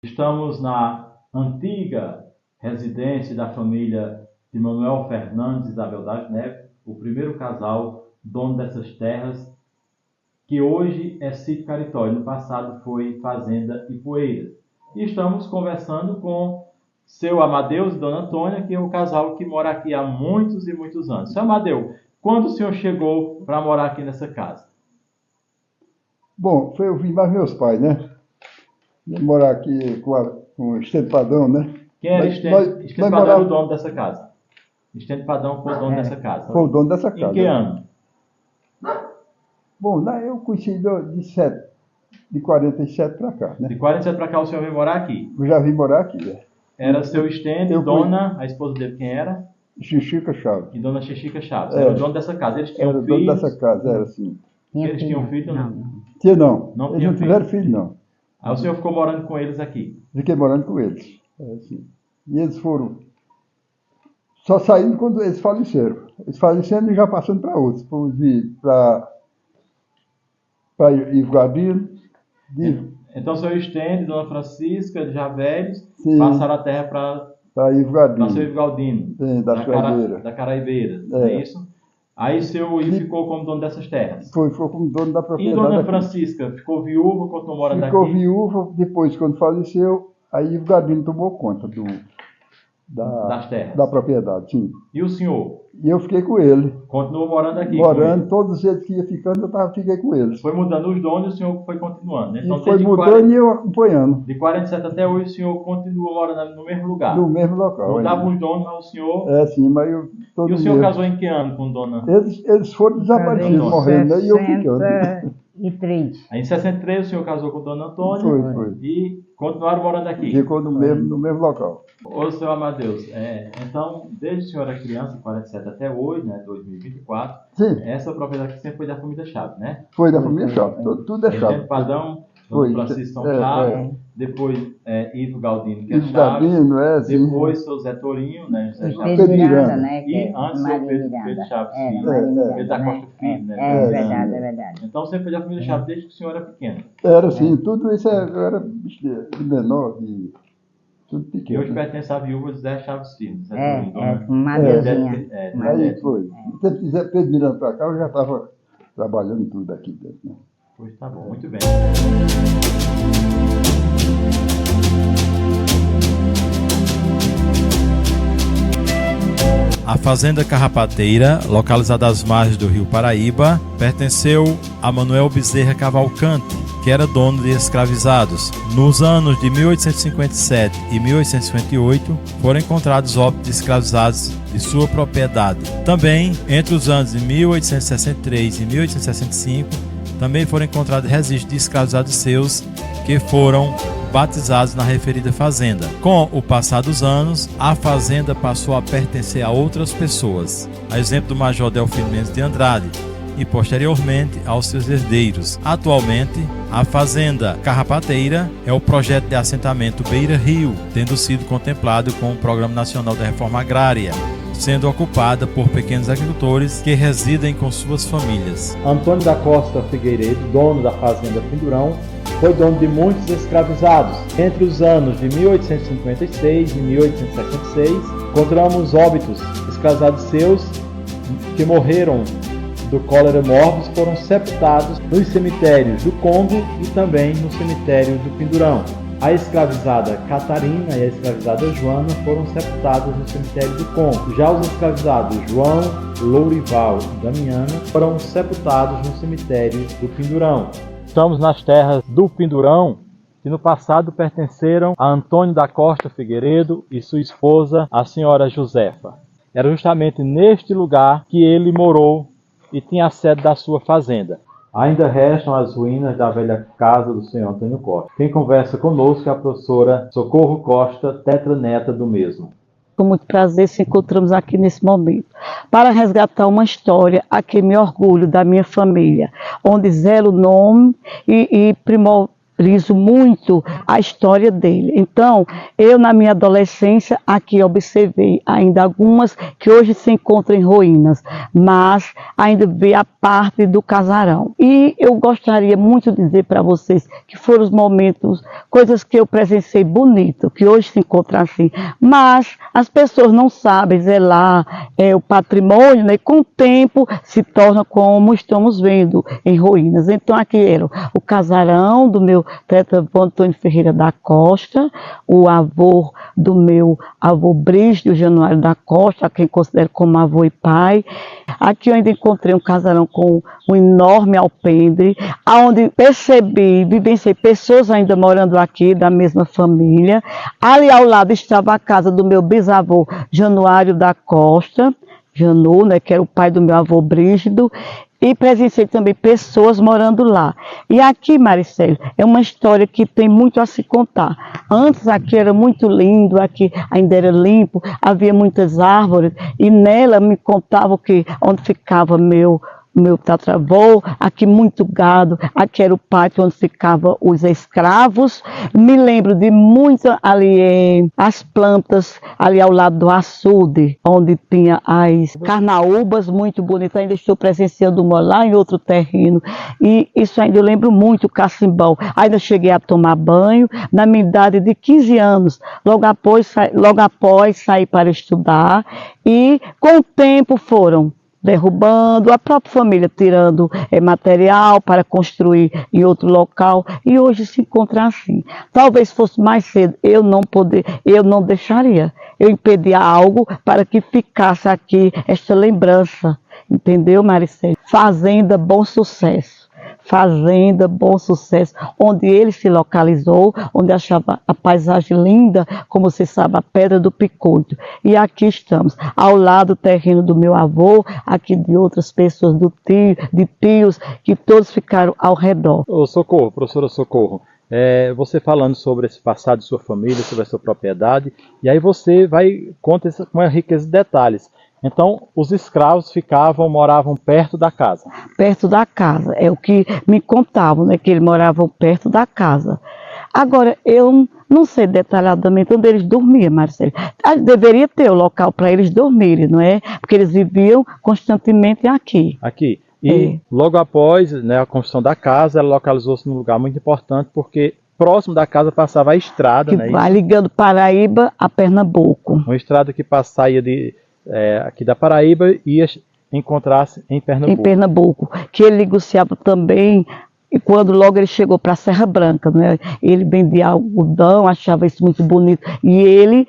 Estamos na antiga residência da família de Manuel Fernandes e Isabel das Neves, o primeiro casal dono dessas terras, que hoje é sítio Caritó e no passado foi Fazenda Ipueiras. E estamos conversando com seu Amadeus e Dona Antônia, que é o casal que mora aqui há muitos e muitos anos. Seu Amadeu, quando o senhor chegou para morar aqui nessa casa? Bom, eu vim mais meus pais, né? Vim morar aqui com o Estênio Padrão, né? Quem era Estênio Padrão? Era o dono dessa casa. Estênio Padrão foi o dono dessa casa. Foi o dono dessa casa. Em que ano? Bom, eu conheci de 47 para cá, né? De 47 para cá o senhor veio morar aqui? Eu já vim morar aqui, né? Era seu Estênio, dona, a esposa dele quem era? Xixica Chaves. E dona Xixica Chaves. Era o dono dessa casa. Eles tinham filhos? Era o dono dessa casa, era assim. Eles tinham filho? Tinha não. Eles não tiveram filho, não. Aí o senhor ficou morando com eles aqui? Fiquei morando com eles. Assim. E eles foram só saindo quando eles faleceram. Eles faleceram e já passando para outros. Fomos para Ivo Gabino. Então o senhor Estênio, dona Francisca, já velhos, passaram a terra para Ivo Gabino. Para seu Ivo Galdino. Da Caraibeira. É isso? Aí o seu Ivo ficou como dono dessas terras? Foi como dono da propriedade. E dona Francisca ficou viúva quando morando aqui? Ficou viúva, depois quando faleceu, aí Ivo Galdino tomou conta das terras? Da propriedade, sim. E o senhor? E eu fiquei com ele. Continuou morando aqui? Morando, todos eles que ia ficando, fiquei com eles. Foi mudando os donos e o senhor foi continuando, né? Então, e foi mudando e eu acompanhando. De 47 até hoje o senhor continuou morando no mesmo lugar? No mesmo local. Mudavam os donos, mas o senhor... É, sim, mas eu... E o senhor casou em que ano com dona? Eles foram desaparecidos, morrendo, né? E eu ficando. Aí em 63 o senhor casou com dona Antônia? Foi. E continuaram morando aqui? Ficou no mesmo local. Ô, seu Amadeus, então, desde que o senhor era criança, em 47 até hoje, né, 2024, sim. Essa propriedade aqui sempre foi da família Chaves, né? Foi da família Chaves, tudo é Chaves. Padrão, Dona Francisco São Chaves, depois Ivo Galdino, que é Chaves, Galdino, depois seu Zé Torinho, né, José Chaves Miranda, né? E antes seu Pedro Chaves Filho, Pedro da Costa Filho, né? É verdade. Então sempre foi da família Chaves desde que o senhor era pequeno. Era sim, tudo isso era de menor, tudo pequeno. E hoje pertence à viúva de Zé Chaves Filho. Madeuzinha. Aí foi. Se quiser Pedro Miranda para cá, eu já estava trabalhando tudo aqui dentro, né? Pois tá bom, muito bem. A Fazenda Carrapateira, localizada às margens do Rio Paraíba, pertenceu a Manuel Bezerra Cavalcante, que era dono de escravizados. Nos anos de 1857 e 1858, foram encontrados óbitos de escravizados de sua propriedade. Também, entre os anos de 1863 e 1865, também foram encontrados registros de escravizados seus que foram batizados na referida fazenda. Com o passar dos anos, a fazenda passou a pertencer a outras pessoas, a exemplo do Major Delfino Mendes de Andrade, e posteriormente aos seus herdeiros. Atualmente, a Fazenda Carrapateira é o projeto de assentamento Beira Rio, tendo sido contemplado com o Programa Nacional da Reforma Agrária, sendo ocupada por pequenos agricultores que residem com suas famílias. Antônio da Costa Figueiredo, dono da Fazenda Pindurão, foi dono de muitos escravizados. Entre os anos de 1856 e 1876, encontramos óbitos escravizados seus que morreram do cólera morbus, foram sepultados nos cemitérios do Congo e também no cemitério do Pindurão. A escravizada Catarina e a escravizada Joana foram sepultadas no cemitério do Congo. Já os escravizados João, Lourival e Damiana foram sepultados no cemitério do Pindurão. Estamos nas terras do Pindurão, que no passado pertenceram a Antônio da Costa Figueiredo e sua esposa, a senhora Josefa. Era justamente neste lugar que ele morou e tinha a sede da sua fazenda. Ainda restam as ruínas da velha casa do senhor Antônio Costa. Quem conversa conosco é a professora Socorro Costa, tetraneta do mesmo. Com muito prazer se encontramos aqui nesse momento para resgatar uma história a que me orgulho da minha família, onde zelo o nome e valorizo muito a história dele. Então, eu na minha adolescência aqui observei ainda algumas que hoje se encontram em ruínas, mas ainda vê a parte do casarão. E eu gostaria muito de dizer para vocês que foram os momentos, coisas que eu presenciei bonito, que hoje se encontram assim, mas as pessoas não sabem zelar o patrimônio, né? E com o tempo se torna como estamos vendo em ruínas. Então aqui era o casarão do meu tetravô Antônio Ferreira da Costa, o avô do meu avô Brígido Januário da Costa, a quem considero como avô e pai. Aqui eu ainda encontrei um casarão com um enorme alpendre, onde percebi, vivenciei pessoas ainda morando aqui, da mesma família. Ali ao lado estava a casa do meu bisavô Januário da Costa, Janu, né, que era o pai do meu avô Brígido, e presenciei também pessoas morando lá. E aqui, Maricele, é uma história que tem muito a se contar. Antes aqui era muito lindo, aqui ainda era limpo, havia muitas árvores, e nela me contavam que onde ficava meu tatravô, aqui muito gado, aqui era o pátio onde ficavam os escravos. Me lembro de muitas ali, as plantas ali ao lado do açude, onde tinha as carnaúbas muito bonitas. Ainda estou presenciando uma lá em outro terreno, e isso ainda eu lembro muito, o cacimbão. Ainda cheguei a tomar banho na minha idade de 15 anos, logo após sair para estudar, e com o tempo foram derrubando, a própria família tirando material para construir em outro local, e hoje se encontra assim. Talvez fosse mais cedo, eu não deixaria, eu impedia algo para que ficasse aqui esta lembrança, entendeu, Maricele? Fazenda Bom Sucesso. Fazenda Bom Sucesso, onde ele se localizou, onde achava a paisagem linda, como você sabe, a Pedra do Picoito. E aqui estamos, ao lado do terreno do meu avô, aqui de outras pessoas, de tios, que todos ficaram ao redor. Ô Socorro, professora Socorro, você falando sobre esse passado de sua família, sobre a sua propriedade, e aí você conta com uma riqueza de detalhes. Então, os escravos moravam perto da casa? Perto da casa, é o que me contavam, né, que eles moravam perto da casa. Agora, eu não sei detalhadamente onde eles dormiam, Marcelo. Deveria ter o local para eles dormirem, não é? Porque eles viviam constantemente aqui. Aqui. E logo após, né, a construção da casa, ela localizou-se num lugar muito importante, porque próximo da casa passava a estrada, que né? Vai ligando Paraíba a Pernambuco. Uma estrada que saía aqui da Paraíba e ia encontrar-se em Pernambuco. Em Pernambuco, que ele negociava também, e quando logo ele chegou para a Serra Branca, né? Ele vendia algodão, achava isso muito bonito, e ele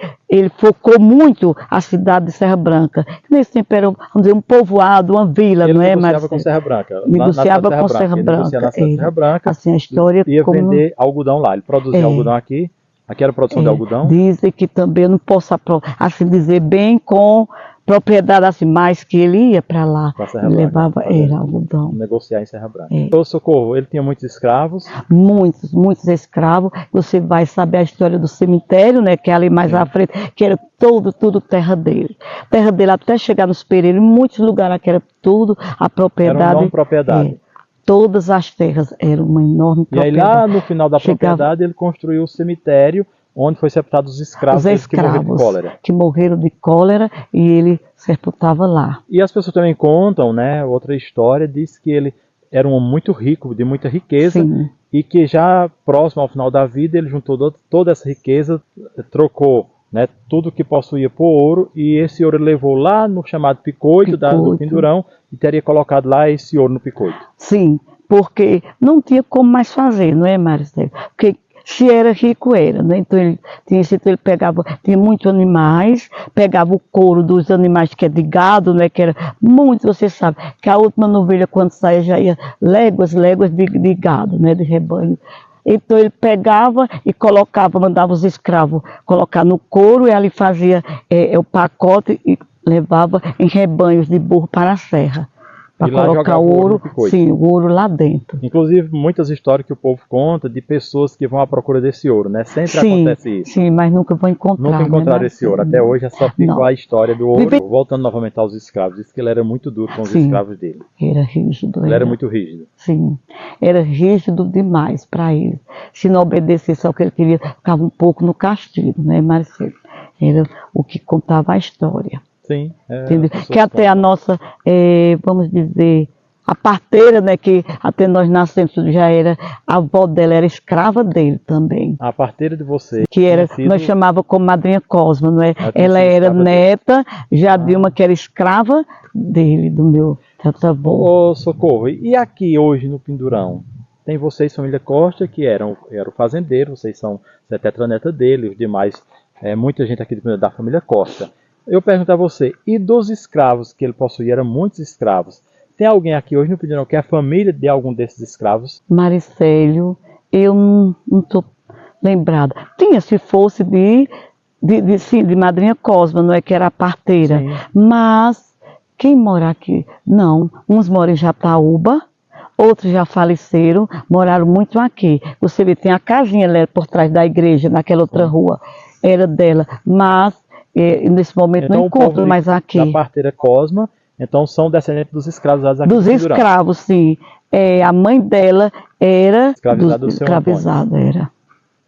focou muito a cidade de Serra Branca. Nesse tempo era, vamos dizer, um povoado, uma vila, ele não é? Negociava com Serra Branca. Negociava com Serra Branca. Na Serra Branca, assim, a história ia vender algodão lá. Ele produzia algodão aqui. Aqui era a produção de algodão? Dizem que também, eu não posso assim dizer bem com propriedade assim, mais que ele ia para lá, ele levava algodão. Negociar em Serra Branca. Então, Socorro, ele tinha muitos escravos? Muitos escravos. Você vai saber a história do cemitério, né, que é ali mais à frente, que era tudo terra dele. Terra dele até chegar nos Pereiros, em muitos lugares que era tudo a propriedade. Era uma enorme propriedade. Todas as terras eram uma enorme propriedade. E aí lá no final da propriedade ele construiu o cemitério onde foi sepultado os escravos, que morreram de cólera. Que morreram de cólera, e ele sepultava lá. E as pessoas também contam, né, outra história, diz que ele era um homem muito rico, de muita riqueza. Sim. E que já próximo ao final da vida ele juntou toda essa riqueza, trocou, né, tudo que possuía por ouro, e esse ouro ele levou lá no chamado Picoito. Do Pindurão, e teria colocado lá esse ouro no Picoito. Sim, porque não tinha como mais fazer, não é, Maricele? Porque se era rico, era, né? Então ele pegava, tinha muitos animais, pegava o couro dos animais que é de gado, né? Que era muito, você sabe, que a última novilha quando saía já ia léguas de gado, né? De rebanho. Então ele pegava e mandava os escravos colocar no couro, e ali fazia o pacote e levava em rebanhos de burro para a serra. para E lá colocar jogava o ouro no ouro, picoito. sim, o ouro lá dentro. Inclusive, muitas histórias que o povo conta de pessoas que vão à procura desse ouro, né? Sempre Sim, acontece isso. sim, mas nunca vou encontrar. Nunca encontraram esse ouro. Até hoje só ficou Não. a história do ouro. Voltando novamente aos escravos, diz que ele era muito duro com os Sim. escravos dele. Era rígido. Ele era muito rígido. Sim, era rígido demais para ele. Se não obedecesse ao que ele queria, ficava um pouco no castigo, né, Marcelo? Era o que contava a história. Sim. Entendeu? Que até a nossa, vamos dizer, a parteira, né, que até nós nascemos, já era, a avó dela era escrava dele também. A parteira de você. Que era, tinha sido- nós chamava como Madrinha Cosma, não é? Ela tinha Ela sido era escrava neta já de uma que era escrava dele, do meu tataravô. Ô, Socorro, e aqui hoje no Pindurão? Tem vocês, família Costa, que era o fazendeiro, você é tetraneta dele, os demais, muita gente aqui da família Costa. Eu pergunto a você, e dos escravos que ele possuía, eram muitos escravos, tem alguém aqui hoje no Pindurão que é a família de algum desses escravos? Maricélio, eu não estou lembrada. Tinha, se fosse sim, de Madrinha Cosma, não é que era a parteira. Sim. Mas quem mora aqui? Não. Uns moram em Jataúba, outros já faleceram, moraram muito aqui. Você vê, tem a casinha ali por trás da igreja, naquela outra rua, era dela. Mas nesse momento Então, não o povo encontro mais aqui. da parteira Cosma, então são descendentes dos escravos aqui Dos no Pindurão. escravos, sim. A mãe dela era Escravizada do seu escravizada, era.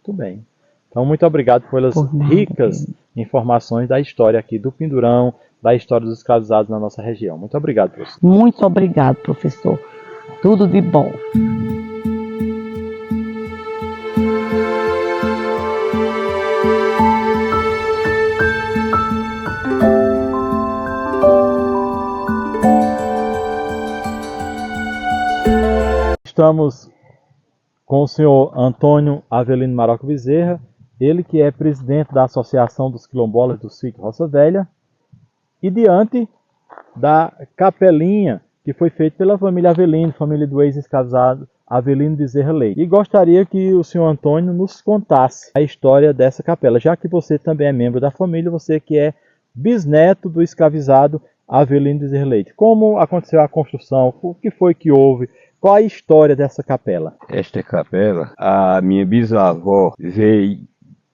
Muito bem. Então, muito obrigado pelas Por nada, ricas informações da história aqui do Pindurão, da história dos escravizados na nossa região. Muito obrigado, professor. Muito obrigado, professor. Tudo de bom. Estamos com o senhor Antônio Avelino Maroca Bezerra, ele que é presidente da Associação dos Quilombolas do Sítio Roça Velha, e diante da capelinha que foi feita pela família Avelino, família do ex-escravizado Avelino Bezerra Leite. E gostaria que o senhor Antônio nos contasse a história dessa capela, já que você também é membro da família, você que é bisneto do escravizado Avelino Bezerra Leite. Como aconteceu a construção? O que foi que houve? Qual a história dessa capela? Esta capela, a minha bisavó veio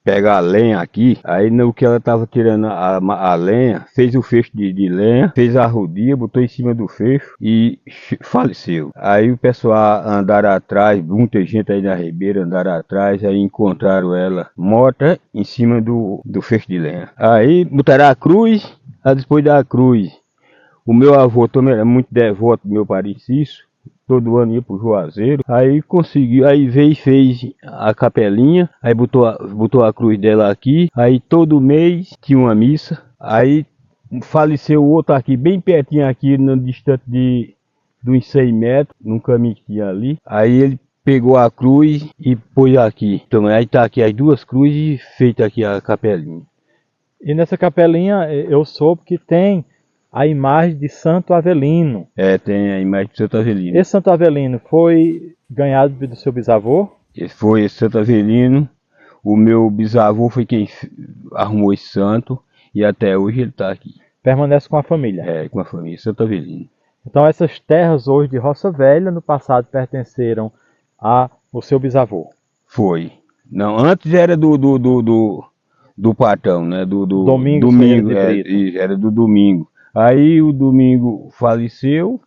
pegar lenha aqui, aí no que ela estava tirando a lenha, fez o fecho de lenha, fez a rodia, botou em cima do fecho e faleceu. Aí o pessoal andaram atrás, muita gente aí na ribeira andaram atrás, aí encontraram ela morta em cima do fecho de lenha. Aí botaram a cruz, aí depois da cruz, o meu avô também era muito devoto do meu parente Cício, todo ano ia pro Juazeiro, aí conseguiu, aí veio e fez a capelinha, aí botou a cruz dela aqui, aí todo mês tinha uma missa, aí faleceu outro aqui, bem pertinho aqui, no distante de uns 100 metros, num caminho que tinha ali, aí ele pegou a cruz e pôs aqui, então aí tá aqui as duas cruzes e feita aqui a capelinha. E nessa capelinha eu soube que tem a imagem de Santo Avelino. Tem a imagem de Santo Avelino. Esse Santo Avelino foi ganhado do seu bisavô? Foi esse Santo Avelino. O meu bisavô foi quem arrumou esse santo e até hoje ele está aqui. Permanece com a família? Com a família, Santo Avelino. Então essas terras hoje de Roça Velha, no passado pertenceram ao seu bisavô? Foi. Não, antes era do patrão, né? Do Domingo era do Domingo. Aí o Domingo faleceu,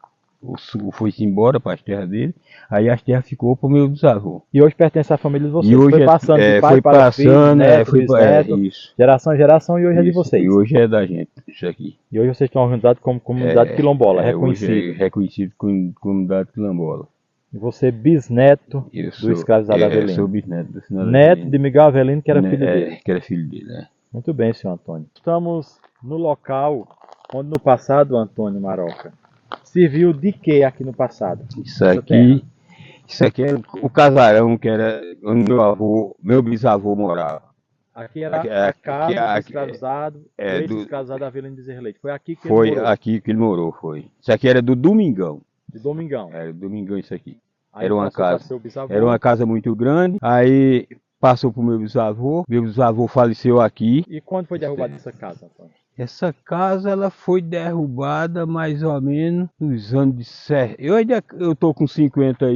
foi-se embora para as terras dele, aí as terras ficou para o meu bisavô. E hoje pertence à família de vocês? E hoje foi passando de pai para filho, neto, bisneto, isso. Geração em geração, e hoje é de vocês. E hoje é da gente, isso aqui. E hoje vocês estão organizados como comunidade quilombola, reconhecido. Hoje é reconhecido como comunidade quilombola. E você é bisneto do escravizado Avelino? Eu sou bisneto do senhor Neto Avelino. de Miguel Avelino, que era filho dele? Que era filho dele, né? Muito bem, senhor Antônio. Estamos no local onde no passado, Antônio Maroca, serviu de que aqui no passado? Isso aqui é o casarão que era onde meu bisavô morava. Aqui era a casa do escravizado, ex-escravizado Avelino Bezerra Leite. Foi aqui que ele morou? Foi aqui que ele morou, foi. Isso aqui era do Domingão. De Domingão? Era do Domingão isso aqui. Aí Era uma casa. seu bisavô. Era uma casa muito grande, aí passou pro meu bisavô faleceu aqui. E quando foi derrubada essa casa, Antônio? Essa casa ela foi derrubada mais ou menos nos anos de eu tô com 50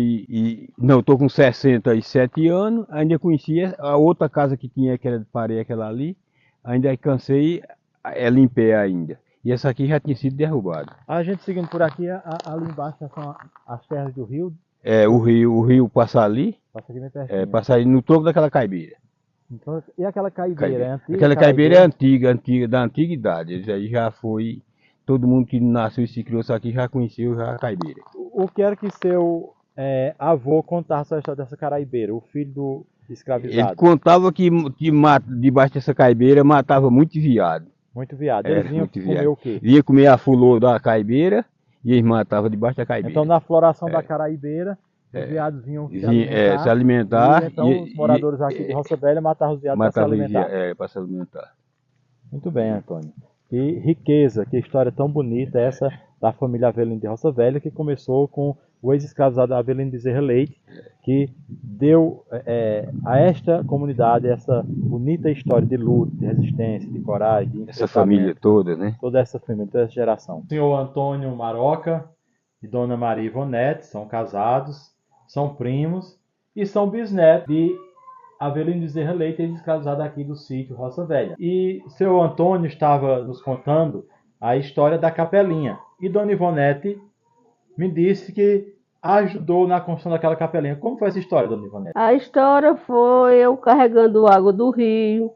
não, tô com 67 anos, ainda conhecia a outra casa que tinha que era de parede, aquela ali, ainda cansei ela em pé ainda. E essa aqui já tinha sido derrubada. A gente seguindo por aqui, ali embaixo já são as terras do rio. O rio passa ali, Passa aqui bem pertinho. passa ali no topo daquela caibeira. Então, e aquela caibeira é antiga? Aquela caibeira é antiga, da antiguidade. Isso aí já foi. Todo mundo que nasceu e se criou aqui já conheceu já a caibeira. O que era que seu avô contasse a história dessa caraibeira, o filho do escravizado? Ele contava que debaixo dessa caibeira matava muito viado. Muito viado. Eles vinham comer o quê? Ia comer a fulô da caibeira e eles matavam debaixo da caibeira. Então, na floração da caraibeira, os viados vinham se alimentar. E, então, os moradores aqui de Roça Velha matavam os viados para se alimentar. Para se alimentar. Muito bem, Antônio. Que riqueza, que história tão bonita essa da família Avelino de Roça Velha, que começou com o ex-escravizado Avelino Bezerra Leite, que deu a esta comunidade essa bonita história de luta, de resistência, de coragem, de essa família toda, né? Toda essa família, toda essa geração. O senhor Antônio Maroca e Dona Maria Ivonete são casados, são primos e são bisnetos de Avelino Bezerra Leite, ex-escravizado aqui do sítio Roça Velha. E seu Antônio estava nos contando a história da capelinha. E Dona Ivonete me disse que ajudou na construção daquela capelinha. Como foi essa história, Dona Ivonete? A história foi eu carregando água do rio,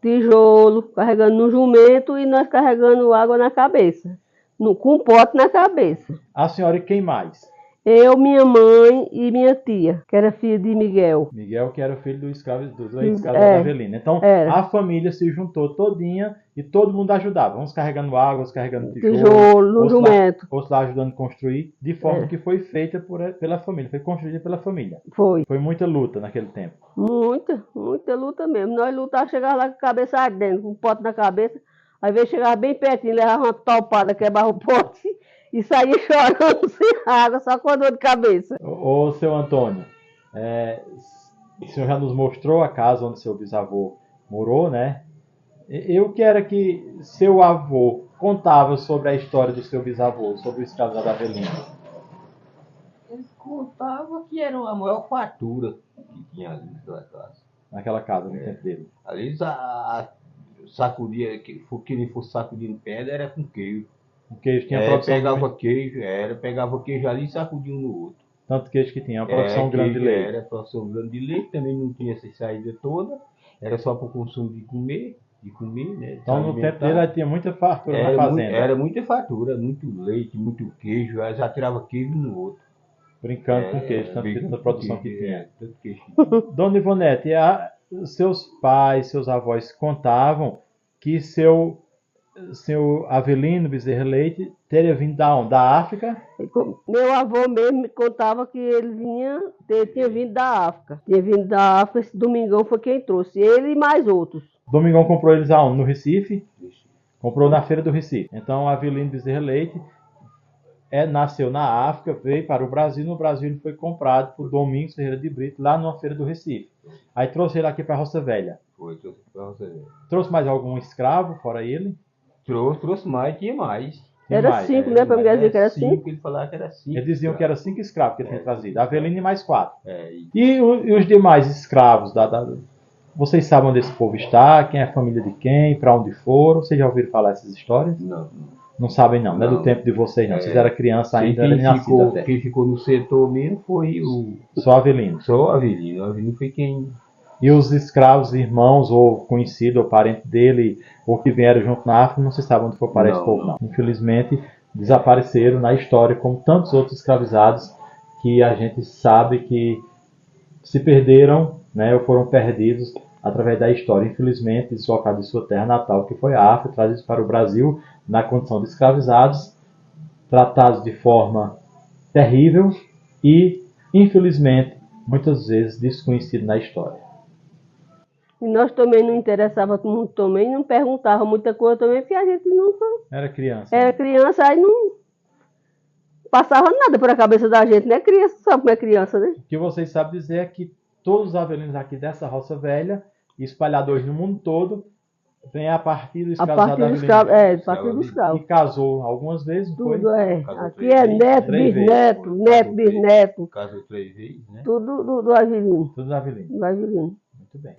tijolo, carregando no jumento e nós carregando água na cabeça, com um pote na cabeça. A senhora e quem mais? Eu, minha mãe e minha tia, que era filha de Miguel. Miguel, que era o filho do ex-escravo da Avelina. Então, a família se juntou todinha e todo mundo ajudava. Uns carregando água, uns carregando tijolo no jumento. Outros lá ajudando a construir, de forma que foi feita pela família, foi construída pela família. Foi. Foi muita luta naquele tempo. Muita luta mesmo. Nós lutávamos, chegávamos lá com a cabeça ardendo, com um pote na cabeça. Às vezes chegava bem pertinho, levava uma topada, quebrava o pote. E saía chorando sem água, só com a dor de cabeça. Ô, seu Antônio, o senhor já nos mostrou a casa onde seu bisavô morou, né? Eu quero que seu avô contava sobre a história do seu bisavô, sobre o escravizado Avelino. Eles contavam que era a maior fartura que tinha ali naquela casa. Naquela casa, no tempo dele. Ali sacudia, que ele fosse sacudindo pedra, era com queijo. O queijo tinha produção. Pegava queijo ali e sacudia um no outro. Tanto queijo que tinha, uma produção grande de leite. Era produção grande de leite, também não tinha essa saída toda, era só para o consumo de comer, né? Então no tempo dele tinha muita fartura na fazenda. Era muita fartura, muito leite, muito queijo, já tirava queijo no outro. Brincando com queijo, tanto que tanta produção que tinha. Dona Ivonete, seus pais, seus avós contavam que seu Avelino Bezerra Leite teria vindo da onde? Da África? Meu avô mesmo me contava que ele tinha vindo da África. Tinha vindo da África, esse Domingão foi quem trouxe, ele e mais outros. Domingão comprou eles aonde? No Recife? Comprou na feira do Recife. Então Avelino Bezerra Leite nasceu na África, veio para o Brasil. No Brasil ele foi comprado por Domingos Ferreira de Brito, lá numa feira do Recife. Aí trouxe ele aqui para Roça Velha. Trouxe para Roça Velha. Trouxe mais algum escravo fora ele? Trouxe mais, tinha mais. Era 5, né? Para me dizer que era 5. Ele falava que era 5. Eles diziam que era 5 escravos que ele tinha trazido. Avelino e mais 4. E os demais escravos? Vocês sabem onde esse povo está? Quem é a família de quem? Para onde foram? Vocês já ouviram falar essas histórias? Não. Não sabem não é do tempo de vocês não. Vocês eram criança ainda, nem nascido até. Quem ficou no setor mesmo foi Só Avelino. Só Avelino. Avelino foi quem... E os escravos, irmãos, ou conhecido, ou parente dele, ou que vieram junto na África, não se sabe onde foi parar esse povo, não. Infelizmente, desapareceram na história, como tantos outros escravizados, que a gente sabe que se perderam, né, ou foram perdidos através da história. Infelizmente, deslocados de sua terra natal, que foi a África, trazidos para o Brasil, na condição de escravizados, tratados de forma terrível e, infelizmente, muitas vezes desconhecidos na história. E nós também não interessávamos muito também, não perguntava muita coisa também, porque a gente não... Era criança. Era criança, aí não passava nada por a cabeça da gente, né? Criança sabe como é criança, né? O que vocês sabem dizer é que todos os avelinos aqui dessa Roça Velha, espalhados no mundo todo, Vem a partir do A escravizado partir do Avelino. escravo, a partir do escravo. E casou algumas vezes, não foi? Tudo é. Casou Aqui três é vezes, neto, três bisneto, vezes. neto, Casou três. bisneto. Casou 3 vezes, né? Tudo do Avelino. Tudo do Avelino. Do Avelino. Muito bem.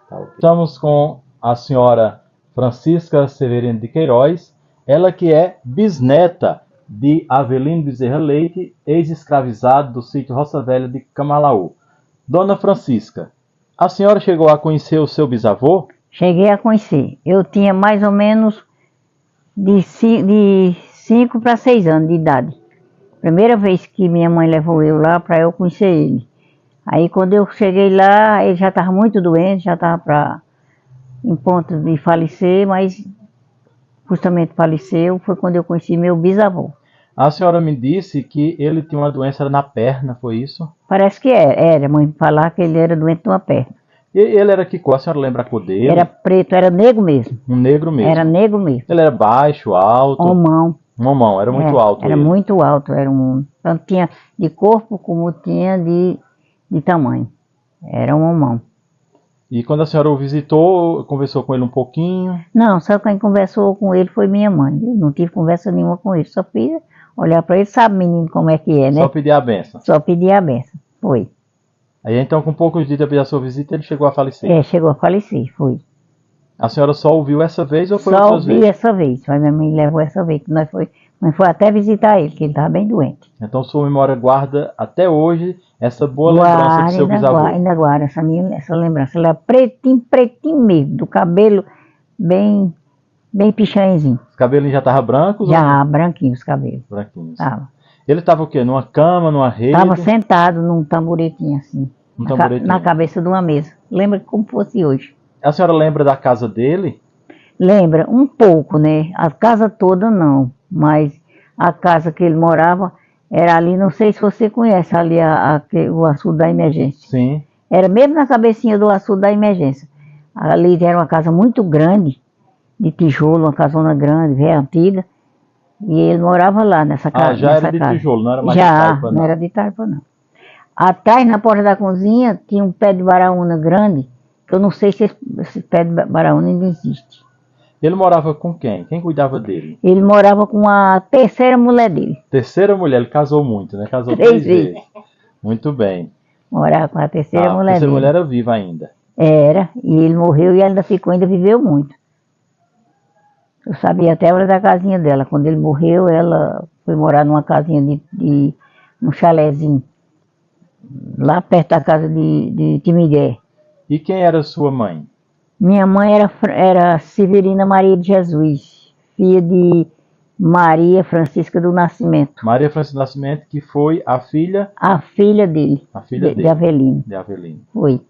Tá, ok. Estamos com a senhora Francisca Severino de Queiroz, ela que é bisneta de Avelino Bezerra Leite, ex-escravizado do sítio Roça Velha de Camalaú. Dona Francisca, a senhora chegou a conhecer o seu bisavô? Cheguei a conhecer. Eu tinha mais ou menos de 5 para 6 anos de idade. Primeira vez que minha mãe levou eu lá para eu conhecer ele. Aí quando eu cheguei lá, ele já estava muito doente, já estava em ponto de falecer, mas justamente faleceu, foi quando eu conheci meu bisavô. A senhora me disse que ele tinha uma doença na perna, foi isso? Parece que era, mãe falar que ele era doente de uma perna. E ele era que cor? A senhora lembra a cor dele? Era preto, era negro mesmo. Um negro mesmo. Era negro mesmo. Ele era baixo, alto? Homão. Um homão, era muito alto. Era ele. muito alto, tanto tinha de corpo como tinha de tamanho. Era um homão. E quando a senhora o visitou, conversou com ele um pouquinho? Não, só quem conversou com ele foi minha mãe. Eu não tive conversa nenhuma com ele, só fiz olhar para ele, sabe menino como é que é, né? Só pedir a benção. Só pedi a benção, foi. Aí então, com poucos dias depois da sua visita, ele chegou a falecer. Chegou a falecer, foi. A senhora só ouviu essa vez ou foi Só outras ouvi vezes? essa vez, mas minha mãe levou essa vez, que nós foi até visitar ele, que ele estava bem doente. Então sua memória guarda até hoje essa boa lembrança do seu bisavô. Ainda guarda essa lembrança. Ela é pretinho mesmo, do cabelo bem pichãezinho. Os cabelinhos já estavam brancos? Já, branquinho os cabelos. Branquinhos. Tava. Ele estava o quê? Numa cama, numa rede? Tava sentado num tamboretinho assim, Um tamboretinho. na cabeça de uma mesa. Lembra como fosse hoje. A senhora lembra da casa dele? Lembra um pouco, né? A casa toda não, mas a casa que ele morava era ali, não sei se você conhece ali o açude da emergência. Sim. Era mesmo na cabecinha do açude da emergência. Ali era uma casa muito grande, de tijolo, uma casona grande, velha, antiga. E ele morava lá nessa casa. Já era de tijolo, não era mais de Já, taipa, não era de taipa, não. Atrás, na porta da cozinha, tinha um pé de baraúna grande, que eu não sei se esse pé de baraúna ainda existe. Ele morava com quem? Quem cuidava dele? Ele morava com a terceira mulher dele. Terceira mulher, ele casou muito, né? Casou 3 3 vezes. vezes. Muito bem. Morava com a terceira A mulher terceira dele. mulher era viva ainda. Era, e ele morreu e ainda ficou, ainda viveu muito. Eu sabia até a hora da casinha dela. Quando ele morreu, ela foi morar numa casinha num chalézinho, lá perto da casa de Timigué. E quem era sua mãe? Minha mãe era Severina Maria de Jesus, filha de Maria Francisca do Nascimento. Maria Francisca do Nascimento, que foi a filha A filha dele, A filha de dele. Avelino. de Avelino. Foi.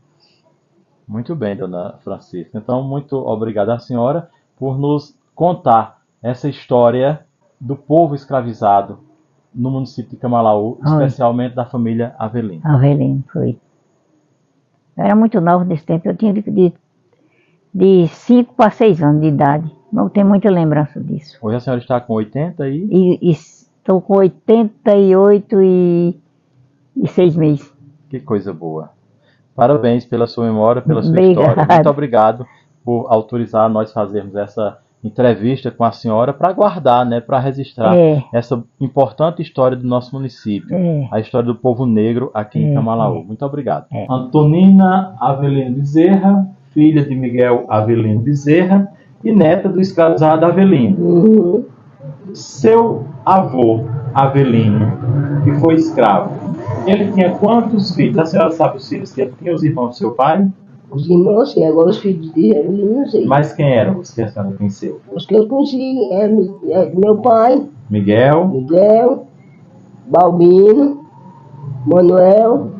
Muito bem, dona Francisca. Então, muito obrigado à senhora por nos contar essa história do povo escravizado no município de Camalaú, especialmente da família Avelino. Avelino, foi. Eu era muito nova nesse tempo, eu tinha de 5 para 6 anos de idade. Não tenho muita lembrança disso. Hoje a senhora está com 80 E estou com 88 e 6 meses. Que coisa boa. Parabéns pela sua memória, pela sua Obrigada. história. Muito obrigado por autorizar nós fazermos essa entrevista com a senhora para guardar, né, para registrar essa importante história do nosso município, a história do povo negro aqui em Camalaú. Muito obrigado. Antonina Avelino Bezerra, filha de Miguel Avelino Bezerra e neta do escravizado Avelino. Seu avô, Avelino, que foi escravo, ele tinha quantos filhos? A senhora sabe os filhos que ele tinha, os irmãos do seu pai? Os irmãos, sim, agora os filhos de Avelino, não sei. Mas quem eram os que a senhora conheceu? Os que eu conheci é meu pai, Miguel, Miguel, Balbino, Manuel,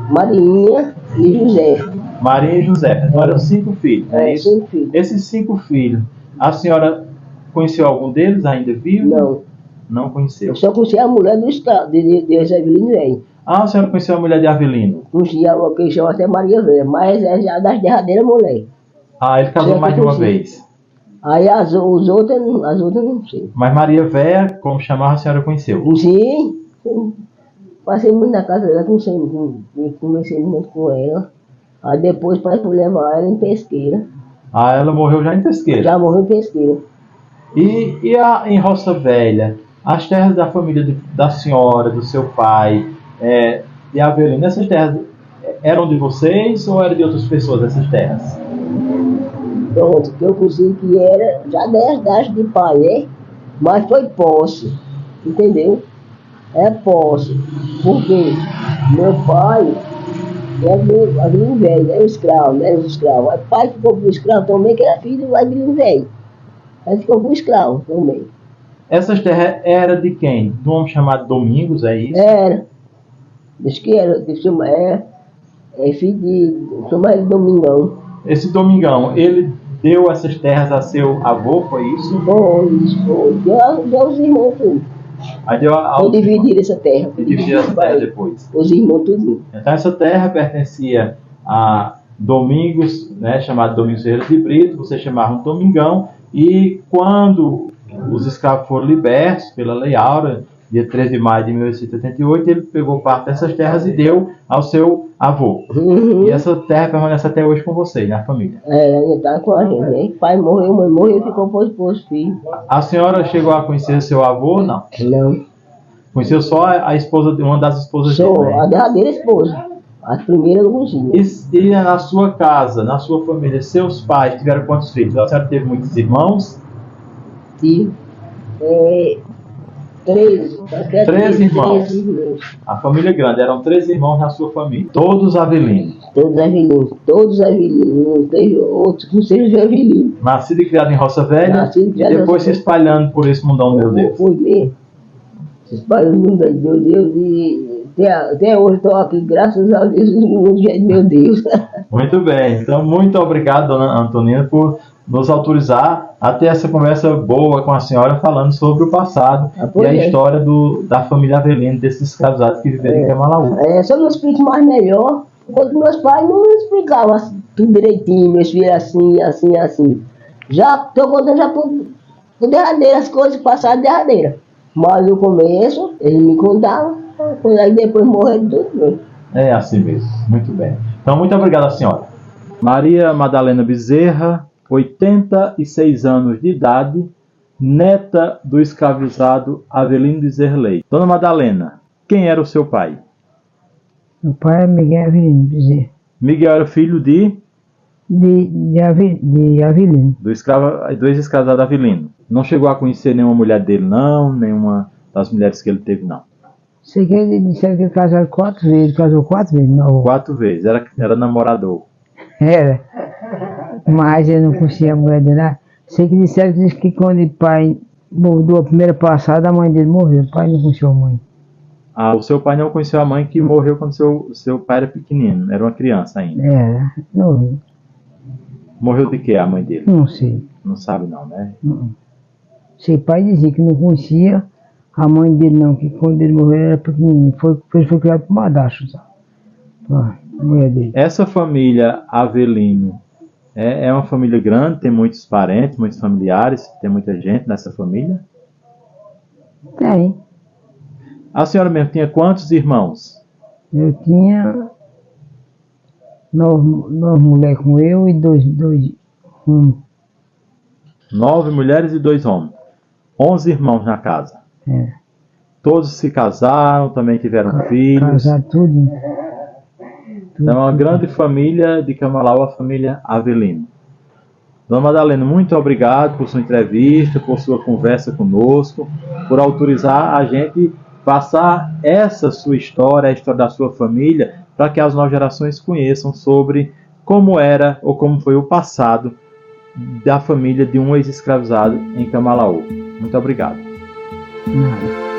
Marinha e José. Maria e José. Então eram 5 filhos, não é isso? 5 filhos. Esses 5 filhos, a senhora conheceu algum deles ainda vivo? Não, Não conheceu. eu só conheci a mulher do estado, de Avelino velho. Ah, a senhora conheceu a mulher de Avelino? Conheci a que chama até Maria Velha, mas é já das derradeiras mulheres. Ah, ele casou Sim, mais de uma conheci. vez. Aí as outras não sei. Mas Maria Véia, como chamava, a senhora conheceu? Conheci, passei muito na casa dela, comecei muito com ela. Aí depois o pai foi levar ela em Pesqueira. Ah, ela morreu já em Pesqueira. Já morreu em Pesqueira. Em Roça Velha, as terras da família da senhora, do seu pai, de Avelino, essas terras eram de vocês ou eram de outras pessoas, essas terras? Pronto, que eu consigo que era já 10 das de pai, né? Mas foi posse, entendeu? É posse. Porque meu pai era Avelino velho, era escravo, não era escravo. Aí o pai ficou com o escravo também, que era filho do Avelino velho. Aí ficou com o escravo também. Essas terras eram de quem? De um homem chamado Domingos, é isso? Era. Diz que era, filho de. Chama ele Domingão. Esse Domingão, ele deu essas terras a seu avô, foi isso? Foi. Deu aos irmãos tudo. Aí deu Foi dividir essa terra. E dividir essa terra depois. Os irmãos tudo. Então essa terra pertencia a Domingos, né, chamado Domingos Ferreira de Brito, vocês chamavam Domingão, e quando os escravos foram libertos pela Lei Áurea, dia 13 de maio de 1888, ele pegou parte dessas terras e deu ao seu avô. Uhum. E essa terra permanece até hoje com vocês, na família. Ainda tá com a gente, né? Pai morreu, mãe morreu e ficou para os filhos. A senhora chegou a conhecer seu avô? Não. Não. Conheceu só a esposa, uma das esposas Sou dele, né? a derradeira esposa. A primeira eu não conhecia. E na sua casa, na sua família, seus pais tiveram quantos filhos? A senhora teve muitos irmãos? Tive 13. 13 irmãos. 13 irmãos. A família é grande, eram 13 irmãos na sua família. Todos avelinos. Todos Avelinos. Não teve outros que não sejam Avelinos. Nascido e criado em Roça Velha. Nascido e criado E em depois Roça se espalhando por esse mundão, meu Deus. Foi mesmo. Se espalhou o mundo aí, meu Deus, e até hoje estou aqui, graças a Deus, no mundo, meu Deus. Muito bem. Então, muito obrigado, dona Antonina, por nos autorizar a ter essa conversa boa com a senhora, falando sobre o passado e a história da família Avelino, desses escravizados que viveram em Camalaú. Só não explico mais melhor, porque meus pais não explicavam assim, tudo direitinho, meus filhos assim. Já estou contando já por derradeira, as coisas passaram derradeira. Mas no começo, eles me contavam, aí depois morreram tudo. É assim mesmo, muito bem. Então, muito obrigado, senhora. Maria Madalena Bezerra, 86 anos de idade, neta do escravizado Avelino Bezerra Leite. Dona Madalena, quem era o seu pai? Meu pai é Miguel Avelino Bezerra. Miguel era filho de Avelino. do ex-escravizado Avelino. Não chegou a conhecer nenhuma mulher dele, não? Nenhuma das mulheres que ele teve, não? Sei que ele disseram que ele casou 4 vezes. Casou 4 vezes, não. 4 vezes. Era namorador. Era. Mas eu não conhecia a mulher dele lá. Sei que disseram que quando o pai mudou a primeira passada, a mãe dele morreu. O pai não conheceu a mãe. Ah, o seu pai não conheceu a mãe, que morreu quando seu pai era pequenino. Era uma criança ainda. Era. Não, Morreu de quê, a mãe dele? não sei. Não sabe não, né? Não. Sei, pai dizia que não conhecia a mãe dele não, que quando ele morreu ele era pequenininho. Ele foi criado por madrasto, sabe? A mulher dele. Essa família Avelino é uma família grande, tem muitos parentes, muitos familiares, tem muita gente nessa família? Tem. A senhora mesmo tinha quantos irmãos? Eu tinha 9 mulheres com eu e dois 9 mulheres e 2 homens. 11 irmãos na casa. É. Todos se casaram, também tiveram filhos. Casaram tudo. É uma grande família de Camalaú, a família Avelino. Dona Madalena, muito obrigado por sua entrevista, por sua conversa conosco, por autorizar a gente passar essa sua história, a história da sua família, para que as novas gerações conheçam sobre como era ou como foi o passado da família de um ex-escravizado em Camalaú. Muito obrigado. Nada.